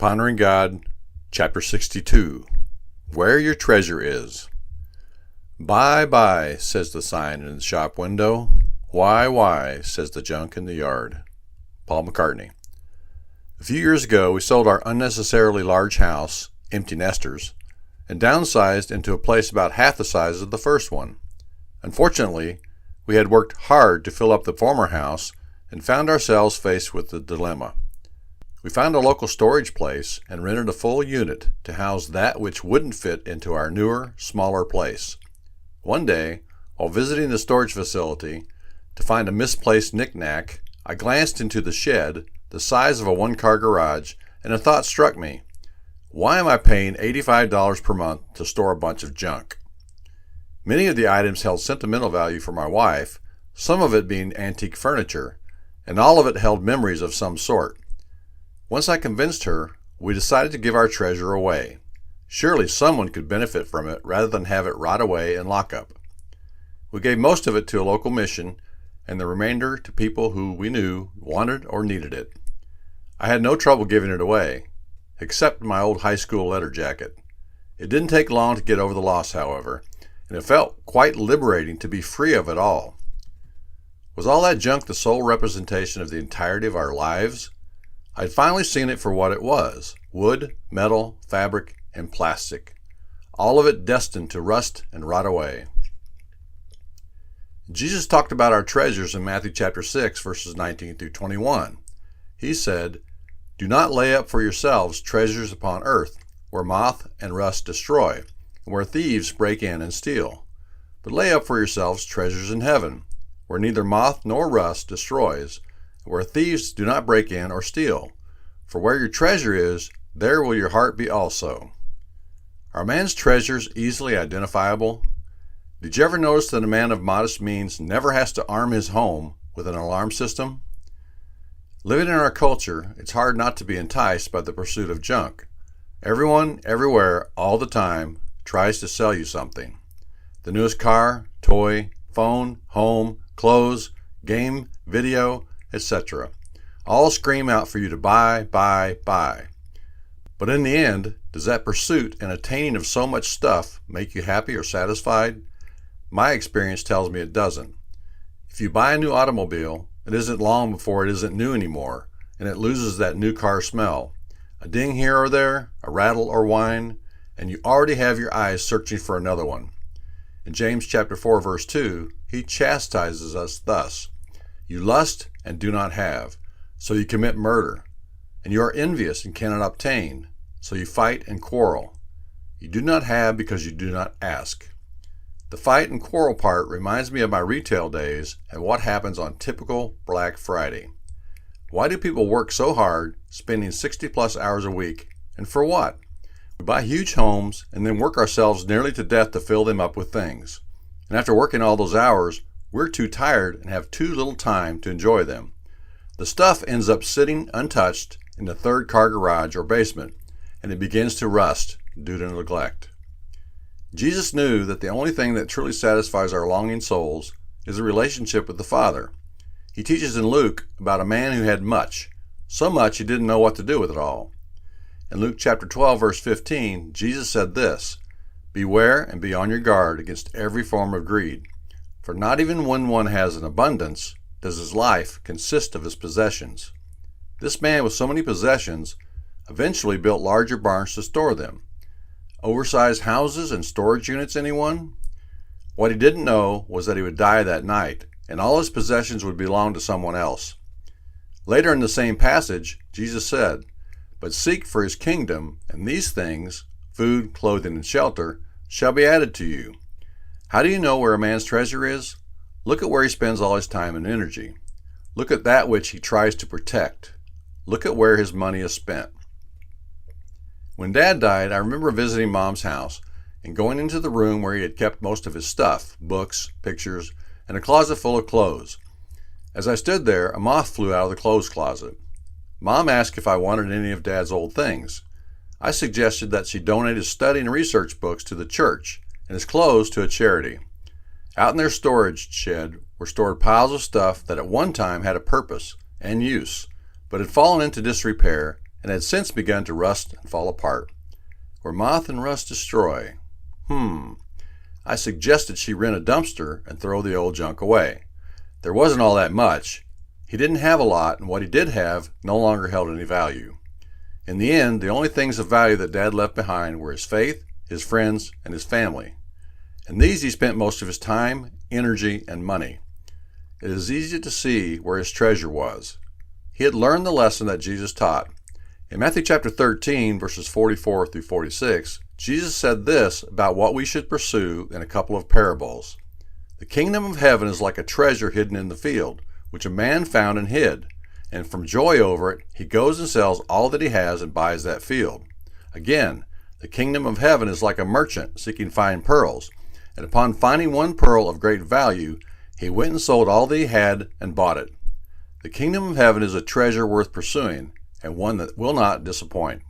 Pondering God, Chapter 62. Where Your Treasure Is. Buy, buy, says the sign in the shop window. Why, says the junk in the yard. Paul McCartney. A few years ago, we sold our unnecessarily large house, empty nesters, and downsized into a place about half the size of the first one. Unfortunately, we had worked hard to fill up the former house and found ourselves faced with the dilemma. We found a local storage place and rented a full unit to house that which wouldn't fit into our newer, smaller place. One day, while visiting the storage facility to find a misplaced knick-knack, I glanced into the shed, the size of a one-car garage, and a thought struck me. Why am I paying $85 per month to store a bunch of junk? Many of the items held sentimental value for my wife, some of it being antique furniture, and all of it held memories of some sort. Once I convinced her, we decided to give our treasure away. Surely someone could benefit from it rather than have it rot away in lockup. We gave most of it to a local mission and the remainder to people who we knew wanted or needed it. I had no trouble giving it away, except my old high school letter jacket. It didn't take long to get over the loss, however, and it felt quite liberating to be free of it all. Was all that junk the sole representation of the entirety of our lives? I'd finally seen it for what it was: wood, metal, fabric, and plastic. All of it destined to rust and rot away. Jesus talked about our treasures in Matthew chapter 6, verses 19 through 21. He said, "Do not lay up for yourselves treasures upon earth, where moth and rust destroy, and where thieves break in and steal. But lay up for yourselves treasures in heaven, where neither moth nor rust destroys, where thieves do not break in or steal. For where your treasure is, there will your heart be also." Are man's treasures easily identifiable? Did you ever notice that a man of modest means never has to arm his home with an alarm system? Living in our culture, it's hard not to be enticed by the pursuit of junk. Everyone, everywhere, all the time, tries to sell you something. The newest car, toy, phone, home, clothes, game, video, etc. All scream out for you to buy, buy, buy. But in the end, does that pursuit and attaining of so much stuff make you happy or satisfied? My experience tells me it doesn't. If you buy a new automobile, it isn't long before it isn't new anymore, and it loses that new car smell. A ding here or there, a rattle or whine, and you already have your eyes searching for another one. In James chapter 4, verse 2, he chastises us thus: "You lust and do not have, so you commit murder. And you are envious and cannot obtain, so you fight and quarrel. You do not have because you do not ask." The fight and quarrel part reminds me of my retail days and what happens on typical Black Friday. Why do people work so hard, spending 60-plus hours a week, and for what? We buy huge homes and then work ourselves nearly to death to fill them up with things. And after working all those hours, we're too tired and have too little time to enjoy them. The stuff ends up sitting untouched in the third car garage or basement, and it begins to rust due to neglect. Jesus knew that the only thing that truly satisfies our longing souls is a relationship with the Father. He teaches in Luke about a man who had much, so much he didn't know what to do with it all. In Luke chapter 12, verse 15, Jesus said this: "Beware and be on your guard against every form of greed. For not even when one has an abundance does his life consist of his possessions." This man with so many possessions eventually built larger barns to store them. Oversized houses and storage units, anyone? What he didn't know was that he would die that night, and all his possessions would belong to someone else. Later in the same passage, Jesus said, "But seek for his kingdom, and these things, food, clothing, and shelter, shall be added to you." How do you know where a man's treasure is? Look at where he spends all his time and energy. Look at that which he tries to protect. Look at where his money is spent. When Dad died, I remember visiting Mom's house and going into the room where he had kept most of his stuff, books, pictures, and a closet full of clothes. As I stood there, a moth flew out of the clothes closet. Mom asked if I wanted any of Dad's old things. I suggested that she donate his study and research books to the church and his clothes to a charity. Out in their storage shed were stored piles of stuff that at one time had a purpose and use, but had fallen into disrepair and had since begun to rust and fall apart. Where moth and rust destroy. I suggested she rent a dumpster and throw the old junk away. There wasn't all that much. He didn't have a lot, and what he did have no longer held any value. In the end, the only things of value that Dad left behind were his faith, his friends, and his family. And these he spent most of his time, energy, and money. It is easy to see where his treasure was. He had learned the lesson that Jesus taught. In Matthew chapter 13, verses 44 through 46, Jesus said this about what we should pursue in a couple of parables. The kingdom of heaven is like a treasure hidden in the field, which a man found and hid. And from joy over it, he goes and sells all that he has and buys that field. Again, the kingdom of heaven is like a merchant seeking fine pearls. And upon finding one pearl of great value, he went and sold all that he had and bought it. The kingdom of heaven is a treasure worth pursuing, and one that will not disappoint.